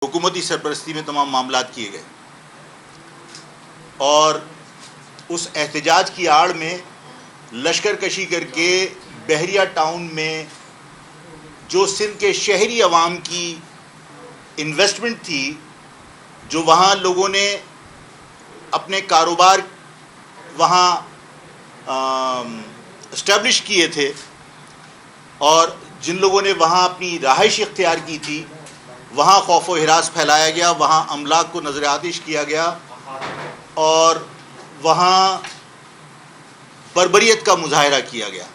حکومتی سرپرستی میں تمام معاملات کیے گئے، اور اس احتجاج کی آڑ میں لشکر کشی کر کے بحریہ ٹاؤن میں جو سندھ کے شہری عوام کی انویسٹمنٹ تھی، جو وہاں لوگوں نے اپنے کاروبار وہاں اسٹیبلش کیے تھے، اور جن لوگوں نے وہاں اپنی رہائش اختیار کی تھی، وہاں خوف و ہراس پھیلایا گیا، وہاں املاک کو نظر آتش کیا گیا، اور وہاں بربریت کا مظاہرہ کیا گیا۔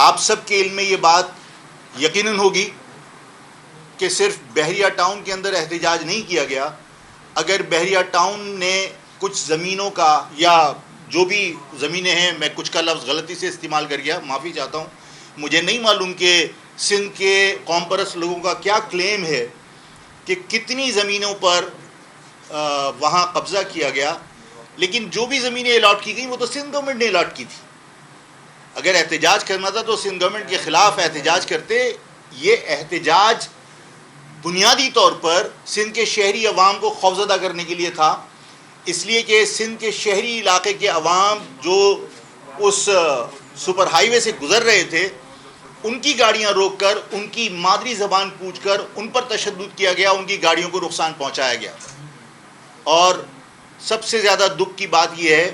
آپ سب کے علم میں یہ بات یقیناً ہوگی کہ صرف بحریہ ٹاؤن کے اندر احتجاج نہیں کیا گیا۔ اگر بحریہ ٹاؤن نے کچھ زمینوں کا، یا جو بھی زمینیں ہیں، میں کچھ کا لفظ غلطی سے استعمال کر گیا، معافی چاہتا ہوں، مجھے نہیں معلوم کہ سندھ کے قوم پرست لوگوں کا کیا کلیم ہے کہ کتنی زمینوں پر وہاں قبضہ کیا گیا، لیکن جو بھی زمینیں الاٹ کی گئیں وہ تو سندھ گورنمنٹ نے الاٹ کی تھی۔ اگر احتجاج کرنا تھا تو سندھ گورنمنٹ کے خلاف احتجاج کرتے۔ یہ احتجاج بنیادی طور پر سندھ کے شہری عوام کو خوفزدہ کرنے کے لیے تھا، اس لیے کہ سندھ کے شہری علاقے کے عوام جو اس سپر ہائی وے سے گزر رہے تھے، ان کی گاڑیاں روک کر، ان کی مادری زبان پوچھ کر ان پر تشدد کیا گیا، ان کی گاڑیوں کو نقصان پہنچایا گیا۔ اور سب سے زیادہ دکھ کی بات یہ ہے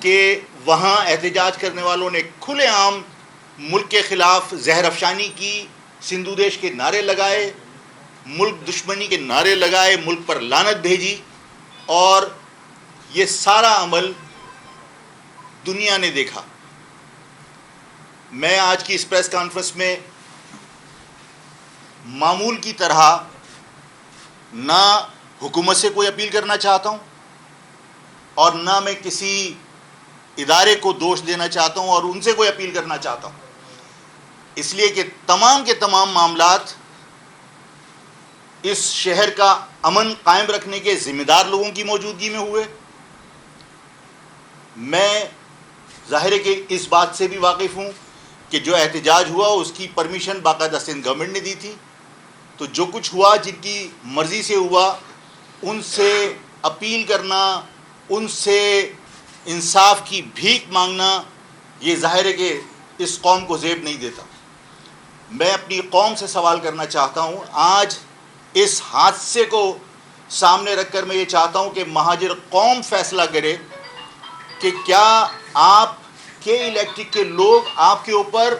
کہ وہاں احتجاج کرنے والوں نے کھلے عام ملک کے خلاف زہر افشانی کی، سندھو دیش کے نعرے لگائے، ملک دشمنی کے نعرے لگائے، ملک پر لعنت بھیجی، اور یہ سارا عمل دنیا نے دیکھا۔ میں آج کی اس پریس کانفرنس میں معمول کی طرح نہ حکومت سے کوئی اپیل کرنا چاہتا ہوں، اور نہ میں کسی ادارے کو دوش دینا چاہتا ہوں اور ان سے کوئی اپیل کرنا چاہتا ہوں، اس لیے کہ تمام کے تمام معاملات اس شہر کا امن قائم رکھنے کے ذمہ دار لوگوں کی موجودگی میں ہوئے۔ میں ظاہر ہے کہ اس بات سے بھی واقف ہوں کہ جو احتجاج ہوا اس کی پرمیشن باقاعدہ سندھ گورنمنٹ نے دی تھی، تو جو کچھ ہوا، جن کی مرضی سے ہوا، ان سے اپیل کرنا، ان سے انصاف کی بھیک مانگنا، یہ ظاہر ہے کہ اس قوم کو زیب نہیں دیتا۔ میں اپنی قوم سے سوال کرنا چاہتا ہوں، آج اس حادثے کو سامنے رکھ کر میں یہ چاہتا ہوں کہ مہاجر قوم فیصلہ کرے کہ کیا آپ کے الیکٹرک کے لوگ آپ کے اوپر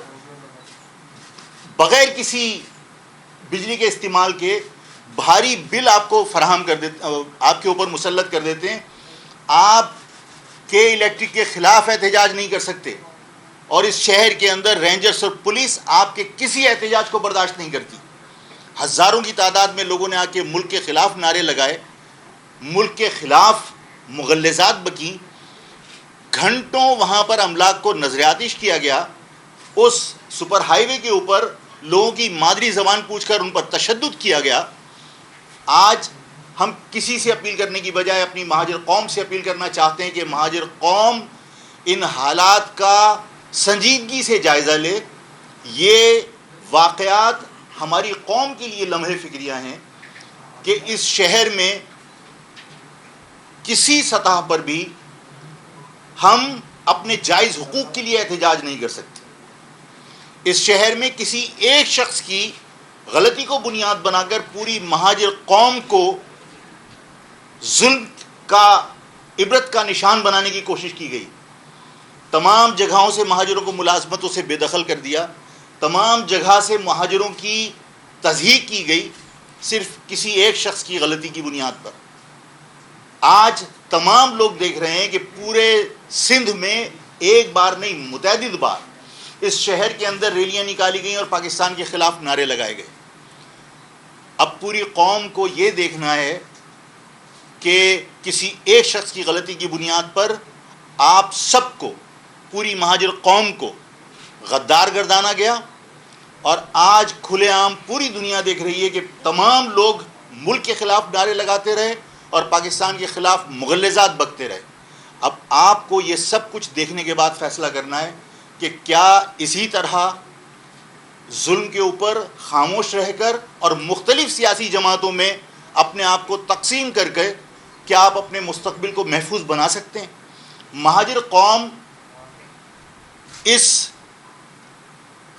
بغیر کسی بجلی کے استعمال کے بھاری بل آپ کو فراہم کر دیتے، آپ کے اوپر مسلط کر دیتے ہیں، آپ کے الیکٹرک کے خلاف احتجاج نہیں کر سکتے، اور اس شہر کے اندر رینجرز اور پولیس آپ کے کسی احتجاج کو برداشت نہیں کرتی۔ ہزاروں کی تعداد میں لوگوں نے آ کے ملک کے خلاف نعرے لگائے، ملک کے خلاف مغلظات بکیں، گھنٹوں وہاں پر املاک کو نظر آتش کیا گیا، اس سپر ہائی وے کے اوپر لوگوں کی مادری زبان پوچھ کر ان پر تشدد کیا گیا۔ آج ہم کسی سے اپیل کرنے کی بجائے اپنی مہاجر قوم سے اپیل کرنا چاہتے ہیں کہ مہاجر قوم ان حالات کا سنجیدگی سے جائزہ لے۔ یہ واقعات ہماری قوم کے لیے لمحے فکریہ ہیں کہ اس شہر میں کسی سطح پر بھی ہم اپنے جائز حقوق کے لیے احتجاج نہیں کر سکتے۔ اس شہر میں کسی ایک شخص کی غلطی کو بنیاد بنا کر پوری مہاجر قوم کو ظلم کا، عبرت کا نشان بنانے کی کوشش کی گئی۔ تمام جگہوں سے مہاجروں کو ملازمتوں سے بے دخل کر دیا، تمام جگہ سے مہاجروں کی تضحیک کی گئی، صرف کسی ایک شخص کی غلطی کی بنیاد پر۔ آج تمام لوگ دیکھ رہے ہیں کہ پورے سندھ میں ایک بار نہیں، متعدد بار اس شہر کے اندر ریلیاں نکالی گئیں اور پاکستان کے خلاف نعرے لگائے گئے۔ اب پوری قوم کو یہ دیکھنا ہے کہ کسی ایک شخص کی غلطی کی بنیاد پر آپ سب کو، پوری مہاجر قوم کو غدار گردانا گیا، اور آج کھلے عام پوری دنیا دیکھ رہی ہے کہ تمام لوگ ملک کے خلاف نعرے لگاتے رہے اور پاکستان کے خلاف مغلظات بکتے رہے۔ اب آپ کو یہ سب کچھ دیکھنے کے بعد فیصلہ کرنا ہے کہ کیا اسی طرح ظلم کے اوپر خاموش رہ کر اور مختلف سیاسی جماعتوں میں اپنے آپ کو تقسیم کر کے کیا آپ اپنے مستقبل کو محفوظ بنا سکتے ہیں؟ مہاجر قوم اس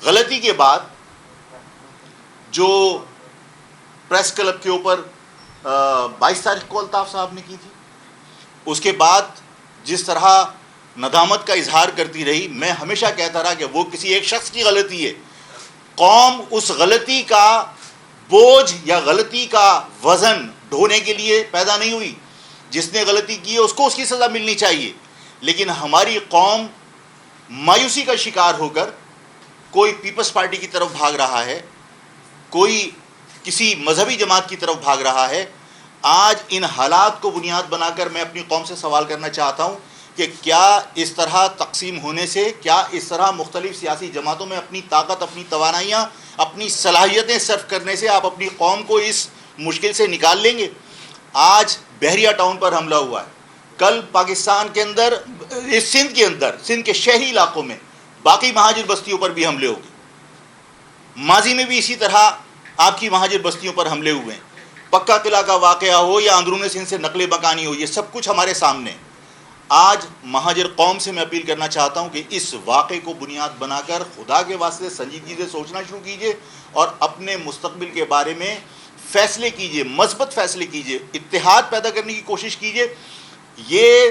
غلطی کے بعد جو پریس کلب کے اوپر 22 تاریخ کو الطاف صاحب نے کی تھی، اس کے بعد جس طرح ندامت کا اظہار کرتی رہی، میں ہمیشہ کہتا رہا کہ وہ کسی ایک شخص کی غلطی ہے، قوم اس غلطی کا بوجھ یا غلطی کا وزن ڈھونے کے لیے پیدا نہیں ہوئی۔ جس نے غلطی کی ہے اس کو اس کی سزا ملنی چاہیے، لیکن ہماری قوم مایوسی کا شکار ہو کر کوئی پیپلز پارٹی کی طرف بھاگ رہا ہے، کوئی کسی مذہبی جماعت کی طرف بھاگ رہا ہے۔ آج ان حالات کو بنیاد بنا کر میں اپنی قوم سے سوال کرنا چاہتا ہوں کہ کیا اس طرح تقسیم ہونے سے، کیا اس طرح مختلف سیاسی جماعتوں میں اپنی طاقت، اپنی توانائیاں، اپنی صلاحیتیں صرف کرنے سے آپ اپنی قوم کو اس مشکل سے نکال لیں گے؟ آج بحریہ ٹاؤن پر حملہ ہوا ہے، کل پاکستان کے اندر، سندھ کے اندر، سندھ کے شہری علاقوں میں باقی مہاجر بستیوں پر بھی حملے ہو گئے، ماضی میں بھی اسی طرح آپ کی مہاجر بستیوں پر حملے ہوئے ہیں۔ پکا قلعہ کا واقعہ ہو یا اندرون سندھ سے نقل مکانی ہو، یہ سب کچھ ہمارے سامنے ہے۔ آج مہاجر قوم سے میں اپیل کرنا چاہتا ہوں کہ اس واقعے کو بنیاد بنا کر خدا کے واسطے سنجیدگی سے سوچنا شروع کیجئے اور اپنے مستقبل کے بارے میں فیصلے کیجئے، مثبت فیصلے کیجئے، اتحاد پیدا کرنے کی کوشش کیجئے۔ یہ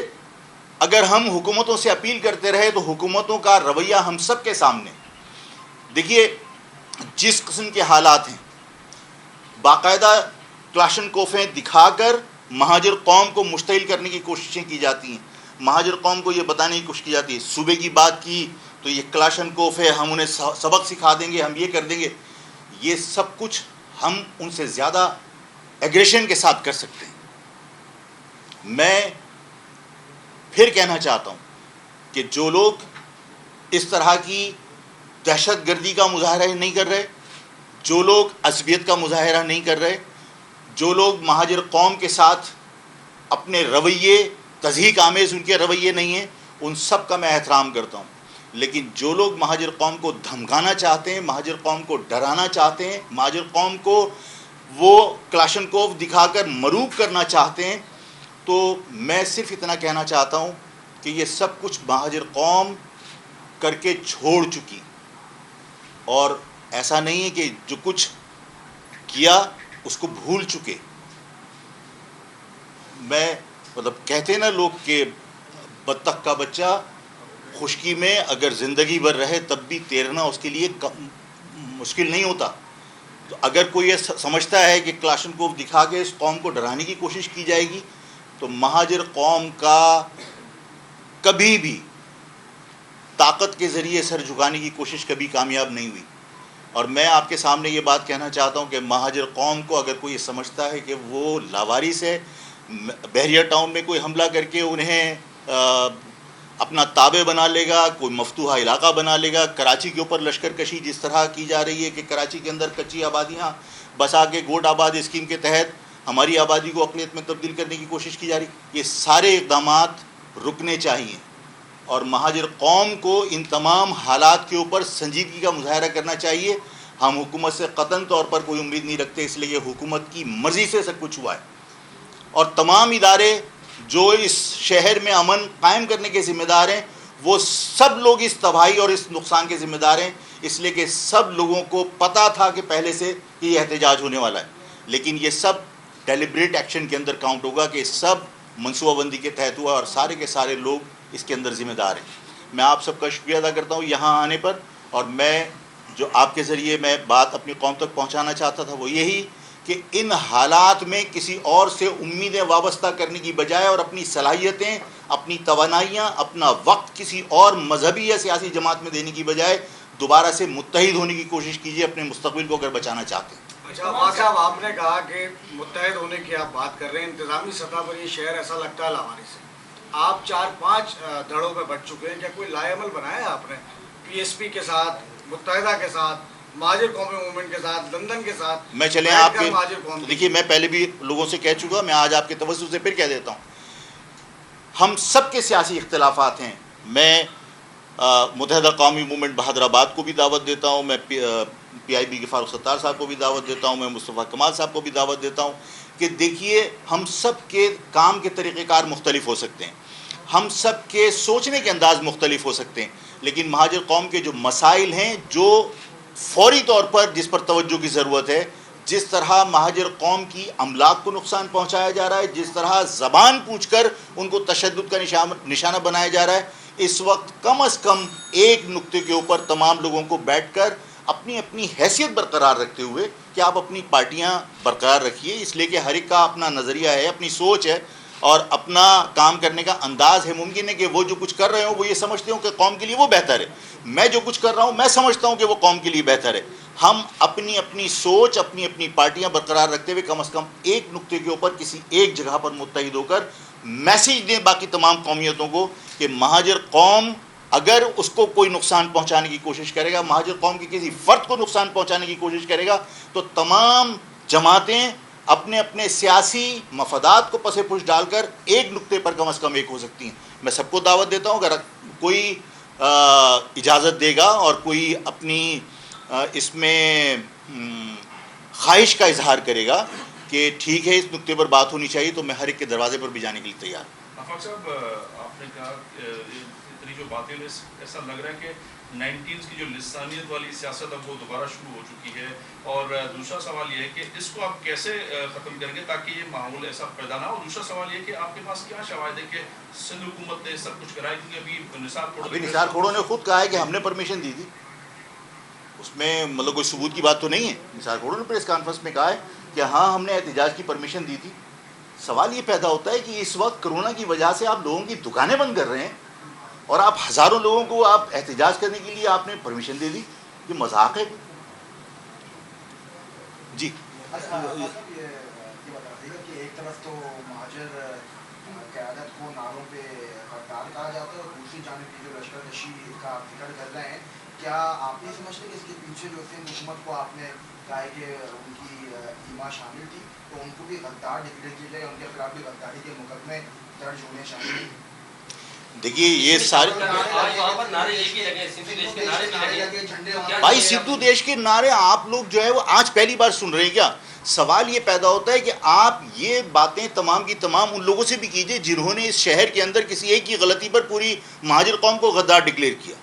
اگر ہم حکومتوں سے اپیل کرتے رہے تو حکومتوں کا رویہ ہم سب کے سامنے۔ دیکھیے جس قسم کے حالات ہیں، باقاعدہ کلاشن کوفیں دکھا کر مہاجر قوم کو مشتعل کرنے کی کوششیں کی جاتی ہیں، مہاجر قوم کو یہ بتانے کی کوشش کی جاتی ہے، صوبے کی بات کی تو یہ کلاشن کوف ہے، ہم انہیں سبق سکھا دیں گے، ہم یہ کر دیں گے۔ یہ سب کچھ ہم ان سے زیادہ ایگریشن کے ساتھ کر سکتے ہیں۔ میں پھر کہنا چاہتا ہوں کہ جو لوگ اس طرح کی دہشت گردی کا مظاہرہ نہیں کر رہے، جو لوگ عصبیت کا مظاہرہ نہیں کر رہے، جو لوگ مہاجر قوم کے ساتھ اپنے رویے تضحیک آمیز ان کے رویے نہیں ہیں، ان سب کا میں احترام کرتا ہوں، لیکن جو لوگ مہاجر قوم کو دھمکانا چاہتے ہیں، مہاجر قوم کو ڈرانا چاہتے ہیں، مہاجر قوم کو وہ کلاشن کوف دکھا کر مروب کرنا چاہتے ہیں، تو میں صرف اتنا کہنا چاہتا ہوں کہ یہ سب کچھ مہاجر قوم کر کے چھوڑ چکی، اور ایسا نہیں ہے کہ جو کچھ کیا اس کو بھول چکے۔ میں کہتے ہیں نا لوگ کہ بطخ کا بچہ خشکی میں اگر زندگی بھر رہے تب بھی تیرنا اس کے لیے مشکل نہیں ہوتا۔ تو اگر کوئی یہ سمجھتا ہے کہ کلاشن کوف دکھا کے اس قوم کو ڈرانے کی کوشش کی جائے گی، تو مہاجر قوم کا کبھی بھی طاقت کے ذریعے سر جھکانے کی کوشش کبھی کامیاب نہیں ہوئی۔ اور میں آپ کے سامنے یہ بات کہنا چاہتا ہوں کہ مہاجر قوم کو اگر کوئی سمجھتا ہے کہ وہ لاوارث ہے، بحریہ ٹاؤن میں کوئی حملہ کر کے انہیں اپنا تابع بنا لے گا، کوئی مفتوحہ علاقہ بنا لے گا، کراچی کے اوپر لشکر کشی جس طرح کی جا رہی ہے کہ کراچی کے اندر کچی آبادیاں بسا کے گوٹ آباد اسکیم کے تحت ہماری آبادی کو اقلیت میں تبدیل کرنے کی کوشش کی جا رہی ہے، یہ سارے اقدامات رکنے چاہیے، اور مہاجر قوم کو ان تمام حالات کے اوپر سنجیدگی کا مظاہرہ کرنا چاہیے۔ ہم حکومت سے قطعاً طور پر کوئی امید نہیں رکھتے، اس لیے یہ حکومت کی مرضی سے سب کچھ ہوا ہے، اور تمام ادارے جو اس شہر میں امن قائم کرنے کے ذمہ دار ہیں وہ سب لوگ اس تباہی اور اس نقصان کے ذمہ دار ہیں، اس لیے کہ سب لوگوں کو پتہ تھا کہ پہلے سے یہ احتجاج ہونے والا ہے، لیکن یہ سب ڈیلیبریٹ ایکشن کے اندر کاؤنٹ ہوگا کہ سب منصوبہ بندی کے تحت ہوا اور سارے کے سارے لوگ اس کے اندر ذمہ دار ہیں۔ میں آپ سب کا شکریہ ادا کرتا ہوں یہاں آنے پر، اور میں جو آپ کے ذریعے میں بات اپنی قوم تک پہنچانا چاہتا تھا وہ یہی کہ ان حالات میں کسی اور سے امیدیں وابستہ کرنے کی بجائے اور اپنی صلاحیتیں، اپنی توانائیاں، اپنا وقت کسی اور مذہبی یا سیاسی جماعت میں دینے کی بجائے دوبارہ سے متحد ہونے کی کوشش کیجیے اپنے مستقبل کو اگر بچانا چاہتے ہیں۔ اچھا واقع صاحب، آپ نے کہا کہ متحد ہونے کی آپ بات کر رہے ہیں، انتظامی سطح پر یہ شہر ایسا لگتا ہے لاوارث ہے، آپ 4-5 دھڑوں پہ بٹ چکے ہیں، کیا کوئی لائے عمل بنایا ہے آپ نے پی ایس پی کے ساتھ، متحدہ کے ساتھ، مہاجر قومی موومنٹ کے ساتھ، لندن کے ساتھ؟ میں چلیں آپ کے دیکھیے، میں پہلے بھی لوگوں سے کہہ چکا، میں آج آپ کے توسط سے پھر کہہ دیتا ہوں، ہم سب کے سیاسی اختلافات ہیں۔ میں متحدہ قومی موومنٹ بہادر آباد کو بھی دعوت دیتا ہوں، میں PIB کے فاروق ستار صاحب کو بھی دعوت دیتا ہوں, میں مصطفیٰ کمال صاحب کو بھی دعوت دیتا ہوں کہ دیکھیے ہم سب کے کام کے طریقہ کار مختلف ہو سکتے ہیں, ہم سب کے سوچنے کے انداز مختلف ہو سکتے ہیں, لیکن مہاجر قوم کے جو مسائل ہیں, جو فوری طور پر جس پر توجہ کی ضرورت ہے, جس طرح مہاجر قوم کی املاک کو نقصان پہنچایا جا رہا ہے, جس طرح زبان پوچھ کر ان کو تشدد کا نشانہ بنایا جا رہا ہے, اس وقت کم از کم ایک نقطے کے اوپر تمام لوگوں کو بیٹھ کر اپنی اپنی حیثیت برقرار رکھتے ہوئے کہ آپ اپنی پارٹیاں برقرار رکھیے, اس لیے کہ ہر ایک کا اپنا نظریہ ہے, اپنی سوچ ہے اور اپنا کام کرنے کا انداز ہے. ممکن ہے کہ وہ جو کچھ کر رہے ہوں وہ یہ سمجھتے ہوں کہ قوم کے لیے وہ بہتر ہے, میں جو کچھ کر رہا ہوں میں سمجھتا ہوں کہ وہ قوم کے لیے بہتر ہے. ہم اپنی اپنی سوچ, اپنی اپنی پارٹیاں برقرار رکھتے ہوئے کم از کم ایک نقطے کے اوپر کسی ایک جگہ پر متحد ہو کر میسیج دیں باقی تمام قومیتوں کو کہ مہاجر قوم اگر اس کو کوئی نقصان پہنچانے کی کوشش کرے گا, مہاجر قوم کی کسی فرد کو نقصان پہنچانے کی کوشش کرے گا, تو تمام جماعتیں اپنے اپنے سیاسی مفادات کو پس پش ڈال کر ایک نقطے پر کم از کم ایک ہو سکتی ہیں. میں سب کو دعوت دیتا ہوں, اگر کوئی اجازت دے گا اور کوئی اپنی اس میں خواہش کا اظہار کرے گا کہ ٹھیک ہے اس نقطے پر بات ہونی چاہیے, تو میں ہر ایک کے دروازے پر بھی جانے کے لیے تیار ہوں. آفاق صاحب, آپ نے کہا اتنی جو باتیں ایسا لگ رہا ہے کہ 19 کی جو لسانیت والی سیاست اب وہ دوبارہ شروع ہو چکی ہے, اور دوسرا سوال یہ ہے کہ اس کو آپ کیسے ختم کریں گے تاکہ یہ ماحول ایسا پیدا نہ ہو. دوسرا سوال یہ کہ آپ کے پاس کیا شواہد ہے کہ سندھ حکومت نے سب کچھ کرایا, کیونکہ ابھی نثار کھوڑوں نے خود کہا ہے کہ ہم نے پرمیشن دی تھی, اس میں مطلب کوئی ثبوت کی بات تو نہیں ہے. نثار کھوڑوں نے پریس کانفرنس میں کہا ہے کہ ہاں ہم نے احتجاج کی پرمیشن دی تھی. سوال یہ پیدا ہوتا ہے کہ اس وقت کرونا کی وجہ سے آپ لوگوں کی دکانیں بند کر رہے ہیں اور آپ ہزاروں لوگوں کو آپ احتجاج کرنے کے لیے آپ نے پرمیشن دے دی, یہ مذاق ہے. جی ایک طرف تو مہاجر قیادت کو نعروں پہ ہڑتال کہا جاتا ہے اور دوسری جانب کی جو لشکر کشی کا فکر کر رہے ہیں, کیا آپ نہیں سمجھتے کہ اس کے پیچھے جو سندھ حکومت کو آپ نے کہا ہے کہ ان کی ایما شامل تھی, تو ان کو بھی غدار ڈکلیئر کیا جائے, ان کے خلاف بھی غداری کے مقدمے درج ہونے شامل ہیں؟ دیکھیے یہ سارے بھائی سدھو دیش کے نعرے آپ لوگ جو ہے وہ آج پہلی بار سن رہے ہیں کیا؟ سوال یہ پیدا ہوتا ہے کہ آپ یہ باتیں تمام کی تمام ان لوگوں سے بھی کیجئے جنہوں نے اس شہر کے اندر کسی ایک کی غلطی پر پوری مہاجر قوم کو غدار ڈکلیئر کیا.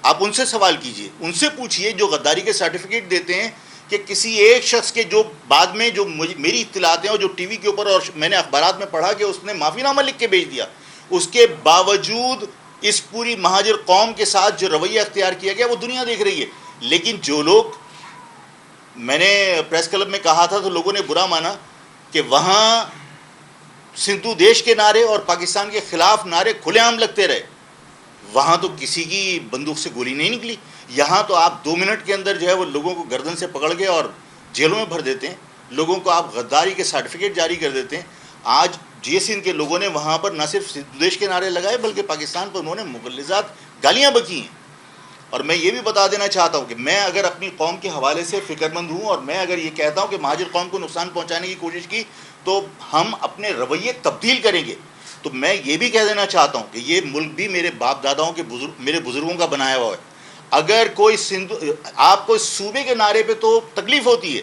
آپ ان سے سوال کیجئے, ان سے پوچھئے جو غداری کے سرٹیفکیٹ دیتے ہیں کہ کسی ایک شخص کے جو بعد میں جو میری اطلاعات ہیں اور جو ٹی وی کے اوپر اور میں نے اخبارات میں پڑھا کہ اس نے معافی نامہ لکھ کے بھیج دیا, اس کے باوجود اس پوری مہاجر قوم کے ساتھ جو رویہ اختیار کیا گیا وہ دنیا دیکھ رہی ہے. لیکن جو لوگ, میں نے پریس کلب میں کہا تھا تو لوگوں نے برا مانا کہ وہاں سندھو دیش کے نعرے اور پاکستان کے خلاف نعرے کھلے عام لگتے رہے, وہاں تو کسی کی بندوق سے گولی نہیں نکلی. یہاں تو آپ 2 منٹ کے اندر جو ہے وہ لوگوں کو گردن سے پکڑ کے اور جیلوں میں بھر دیتے ہیں, لوگوں کو آپ غداری کے سرٹیفکیٹ جاری کر دیتے ہیں. آج جی سندھ کے لوگوں نے وہاں پر نہ صرف سندھ دیش کے نعرے لگائے بلکہ پاکستان پر انہوں نے مغلظات گالیاں بکی ہیں. اور میں یہ بھی بتا دینا چاہتا ہوں کہ میں اگر اپنی قوم کے حوالے سے فکر مند ہوں اور میں اگر یہ کہتا ہوں کہ مہاجر قوم کو نقصان پہنچانے کی کوشش کی تو ہم اپنے رویے تبدیل کریں گے, تو میں یہ بھی کہہ دینا چاہتا ہوں کہ یہ ملک بھی میرے باپ داداؤں کے میرے بزرگوں کا بنایا ہوا ہے. اگر کوئی آپ کو صوبے کے نعرے پہ تو تکلیف ہوتی ہے,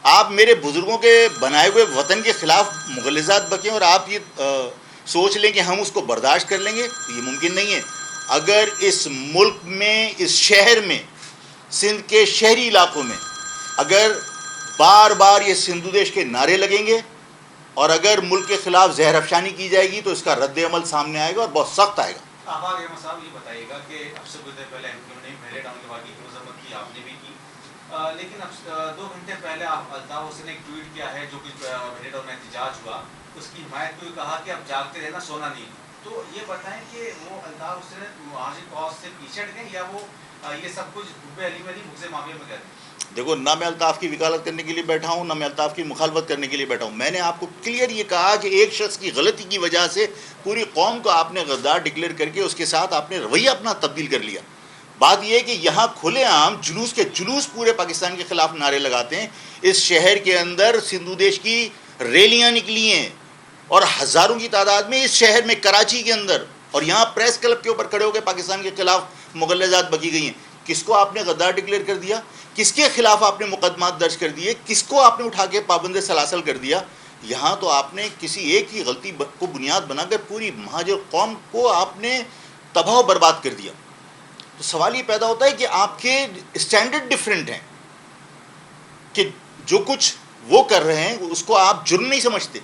آپ میرے بزرگوں کے بنائے ہوئے وطن کے خلاف مغلظات بکیں اور آپ یہ سوچ لیں کہ ہم اس کو برداشت کر لیں گے, یہ ممکن نہیں ہے. اگر اس ملک میں, اس شہر میں, سندھ کے شہری علاقوں میں اگر بار بار یہ سندھو دیش کے نعرے لگیں گے اور اگر ملک کے خلاف زہر افشانی کی جائے گی تو اس کا رد عمل سامنے آئے گا اور بہت سخت آئے گا. آفاق احمد صاحب یہ بتائیے گا کہ اب سے کچھ دیر پہلے MQ نے پہلے ڈاؤن کے واقعے کی مذمت کی, آپ نے بھی کی, لیکن اب 2 گھنٹے پہلے الطاف حسین نے ایک ٹویٹ کیا ہے جو کچھ پہلے ڈاؤن میں احتجاج ہوا, اس کی حمایت کو کہا کہ اب جاگتے رہنا سونا نہیں. تو یہ بتائیں کہ وہ الطاف حسین مہاجر قوم سے پیچھے ہٹ گئے یا وہ یہ سب کچھ حب علی میں نہیں مغز معاملے میں کہتے ہیں؟ دیکھو, نہ میں الطاف کی وکالت کرنے کے لیے بیٹھا ہوں, نہ میں الطاف کی مخالفت کرنے کے لیے بیٹھا ہوں. میں نے آپ کو کلیئر یہ کہا کہ ایک شخص کی غلطی کی وجہ سے پوری قوم کو آپ نے غدار ڈکلیئر کر کے اس کے ساتھ آپ نے رویہ اپنا تبدیل کر لیا. بات یہ ہے کہ یہاں کھلے عام جلوس کے جلوس پورے پاکستان کے خلاف نعرے لگاتے ہیں. اس شہر کے اندر سندھو دیش کی ریلیاں نکلی ہیں اور ہزاروں کی تعداد میں اس شہر میں, کراچی کے اندر, اور یہاں پریس کلب کے اوپر کھڑے ہو کے پاکستان کے خلاف مغلظات بکی گئی ہیں. کس کو آپ نے غدار ڈکلیئر کر دیا؟ کس کے خلاف آپ نے مقدمات درج کر دیے, کس کو آپ نے اٹھا کے پابند سلاسل کر دیا. یہاں تو آپ نے کسی ایک ہی غلطی کو بنیاد بنا کر پوری مہاجر قوم کو آپ نے تباہ و برباد کر دیا. تو سوال یہ پیدا ہوتا ہے کہ آپ کے اسٹینڈرڈ ڈفرینٹ ہیں, کہ جو کچھ وہ کر رہے ہیں اس کو آپ جرم نہیں سمجھتے.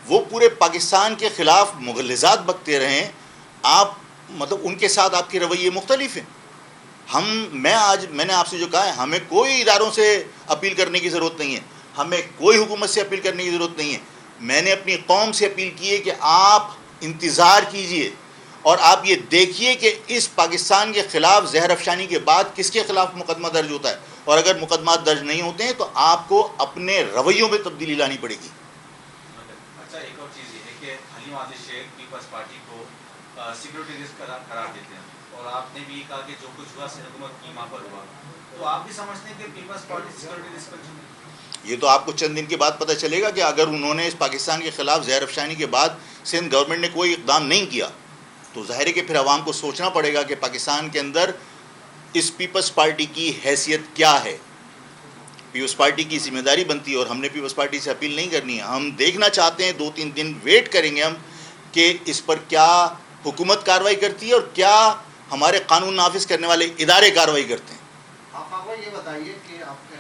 وہ پورے پاکستان کے خلاف مغلظات بکتے رہے ہیں, آپ مطلب ان کے ساتھ آپ کے رویے مختلف ہیں. میں نے آپ سے جو کہا ہے, ہمیں کوئی اداروں سے اپیل کرنے کی ضرورت نہیں ہے, ہمیں کوئی حکومت سے اپیل کرنے کی ضرورت نہیں ہے. میں نے اپنی قوم سے اپیل کی ہے کہ آپ انتظار کیجئے اور آپ یہ دیکھیے کہ اس پاکستان کے خلاف زہر افشانی کے بعد کس کے خلاف مقدمہ درج ہوتا ہے, اور اگر مقدمات درج نہیں ہوتے ہیں تو آپ کو اپنے رویوں میں تبدیلی لانی پڑے گی. اچھا, ایک اور چیز یہ ہے کہ حلیم عادل شیخ پیپلز پارٹی کو سیکورٹی رسک قرار دیتے ہیں, اور آپ نے بھی کہا کہ جو کچھ ہوا سندھ حکومت کی ماں پر ہوا, تو آپ بھی سمجھتے ہیں کہ پیپلز پارٹی سیکورٹی رسک پر؟ یہ تو آپ کو چند دن کے بعد پتہ چلے گا کہ اگر انہوں نے اس پاکستان کے خلاف زہر افشانی کے بعد سندھ گورنمنٹ نے کوئی اقدام نہیں کیا تو ظاہر ہے کہ پھر عوام کو سوچنا پڑے گا کہ پاکستان کے اندر اس پیپلز پارٹی کی حیثیت کیا ہے. پیپلز پارٹی کی ذمہ داری بنتی ہے, اور ہم نے پیپلز پارٹی سے اپیل نہیں کرنی ہے. ہم دیکھنا چاہتے ہیں, 2-3 دن ویٹ کریں گے ہم کہ اس پر کیا حکومت کارروائی کرتی ہے اور کیا ہمارے قانون نافذ کرنے والے ادارے کارروائی کرتے ہیں. آپ یہ بتائیے کہ آپ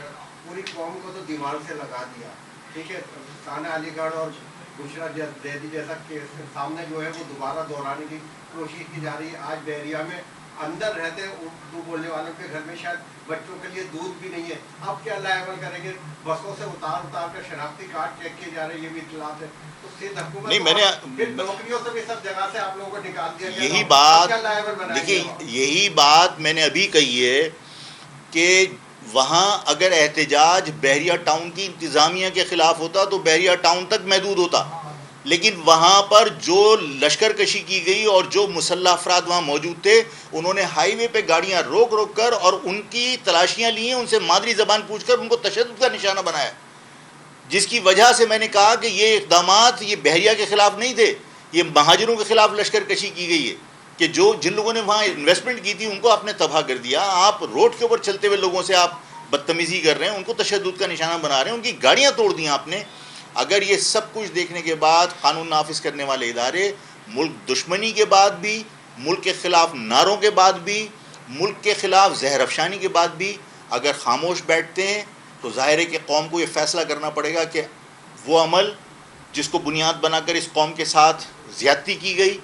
پوری قوم کو تو دیوار سے لگا دیا, ٹھیک ہے, ثانیہ علی گڑھ اور بشرا زیدی جیسا کیس سامنے جو ہے وہ دوبارہ دہرانے کی کوشش کی جا رہی ہے. آج بحریہ میں اندر رہتے اردو بولنے والوں کے گھر میں شاید بچوں کے لیے دودھ بھی نہیں ہے. اب کیا عمل کریں گے؟ بسوں سے اتار کر شناختی کارڈ چیک کیے جا رہے ہیں, یہ بھی اطلاعات ہے. تو سندھ حکومت نہیں, میں نے نوکریوں سے بھی سب جگہ سے آپ لوگوں کو نکال دیا گیا. یہی بات دیکھیے, یہی بات میں نے ابھی کہی ہے کہ وہاں اگر احتجاج بحریہ ٹاؤن کی انتظامیہ کے خلاف ہوتا تو بحریہ ٹاؤن تک محدود ہوتا, لیکن وہاں پر جو لشکر کشی کی گئی اور جو مسلح افراد وہاں موجود تھے, انہوں نے ہائی وے پہ گاڑیاں روک روک کر اور ان کی تلاشیاں لی ہیں, ان سے مادری زبان پوچھ کر ان کو تشدد کا نشانہ بنایا, جس کی وجہ سے میں نے کہا کہ یہ اقدامات یہ بحریہ کے خلاف نہیں تھے, یہ مہاجروں کے خلاف لشکر کشی کی گئی ہے کہ جن لوگوں نے وہاں انویسٹمنٹ کی تھی ان کو آپ نے تباہ کر دیا. آپ روڈ کے اوپر چلتے ہوئے لوگوں سے آپ بدتمیزی کر رہے ہیں, ان کو تشدد کا نشانہ بنا رہے ہیں, ان کی گاڑیاں توڑ دیں آپ نے. اگر یہ سب کچھ دیکھنے کے بعد قانون نافذ کرنے والے ادارے ملک دشمنی کے بعد بھی, ملک کے خلاف نعروں کے بعد بھی, ملک کے خلاف زہر افشانی کے بعد بھی اگر خاموش بیٹھتے ہیں تو ظاہر ہے کہ قوم کو یہ فیصلہ کرنا پڑے گا کہ وہ عمل جس کو بنیاد بنا کر اس قوم کے ساتھ زیادتی کی گئی,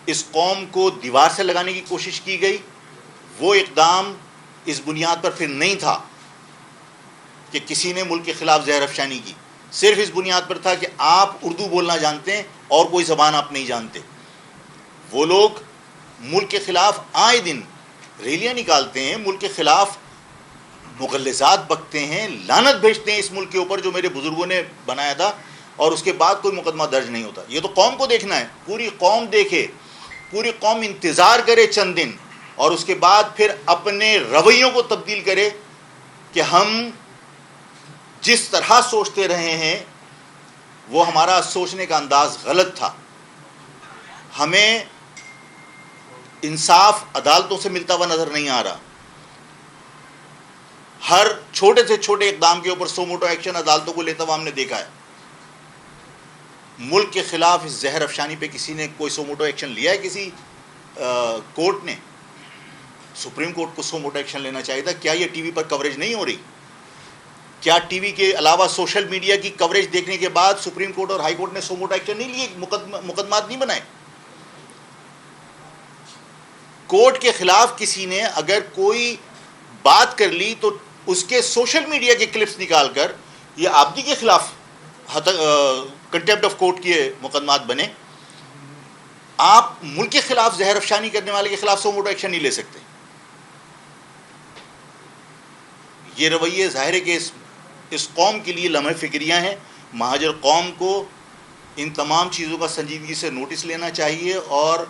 اس قوم کو دیوار سے لگانے کی کوشش کی گئی, وہ اقدام اس بنیاد پر پھر نہیں تھا کہ کسی نے ملک کے خلاف زہر افشانی کی, صرف اس بنیاد پر تھا کہ آپ اردو بولنا جانتے ہیں اور کوئی زبان آپ نہیں جانتے. وہ لوگ ملک کے خلاف آئے دن ریلیاں نکالتے ہیں, ملک کے خلاف مغلظات بکتے ہیں, لعنت بھیجتے ہیں اس ملک کے اوپر جو میرے بزرگوں نے بنایا تھا, اور اس کے بعد کوئی مقدمہ درج نہیں ہوتا. یہ تو قوم کو دیکھنا ہے, پوری قوم دیکھے, پوری قوم انتظار کرے چند دن, اور اس کے بعد پھر اپنے رویوں کو تبدیل کرے کہ ہم جس طرح سوچتے رہے ہیں وہ ہمارا سوچنے کا انداز غلط تھا. ہمیں انصاف عدالتوں سے ملتا ہوا نظر نہیں آ رہا. ہر چھوٹے سے چھوٹے اقدام کے اوپر سو موٹو ایکشن عدالتوں کو لیتا ہوا ہم نے دیکھا ہے. ملک کے خلاف اس زہر افشانی پہ کسی نے کوئی سو موٹو ایکشن لیا ہے؟ کسی کورٹ نے؟ سپریم کورٹ کو سو موٹو ایکشن لینا چاہیے تھا. کیا یہ ٹی وی پر کوریج نہیں ہو رہی؟ کیا ٹی وی کے علاوہ سوشل میڈیا کی کوریج دیکھنے کے بعد سپریم کورٹ اور ہائی کورٹ نے سو موٹو ایکشن نہیں لیے, مقدمات نہیں بنائے؟ کورٹ کے خلاف کسی نے اگر کوئی بات کر لی تو اس کے سوشل میڈیا کے کلپس نکال کر یہ آبدی کے خلاف کنٹیمپٹ آف کورٹ کے مقدمات بنے. آپ ملک کے خلاف زہر افشانی کرنے والے کے خلاف سو موٹو ایکشن نہیں لے سکتے. یہ رویے ظاہر ہے کہ اس قوم کے لیے لمحہ فکریاں ہیں. مہاجر قوم کو ان تمام چیزوں کا سنجیدگی سے نوٹس لینا چاہیے اور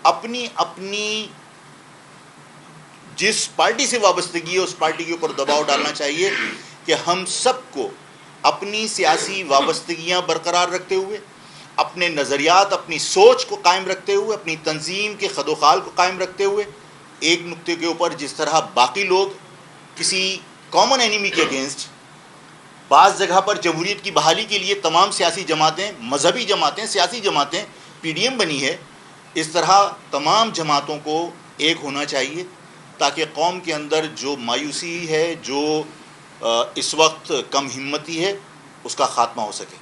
اپنی جس پارٹی سے وابستگی ہے اس پارٹی کے اوپر دباؤ ڈالنا چاہیے کہ ہم سب کو اپنی سیاسی وابستگیاں برقرار رکھتے ہوئے, اپنے نظریات, اپنی سوچ کو قائم رکھتے ہوئے, اپنی تنظیم کے خد و خال کو قائم رکھتے ہوئے, ایک نقطے کے اوپر جس طرح باقی لوگ کسی کامن اینیمی کے اگینسٹ بعض جگہ پر جمہوریت کی بحالی کے لیے تمام سیاسی جماعتیں، مذہبی جماعتیں، سیاسی جماعتیں پی ڈی ایم بنی ہے، اس طرح تمام جماعتوں کو ایک ہونا چاہیے تاکہ قوم کے اندر جو مایوسی ہے، جو اس وقت کم ہمتی ہے، اس کا خاتمہ ہو سکے.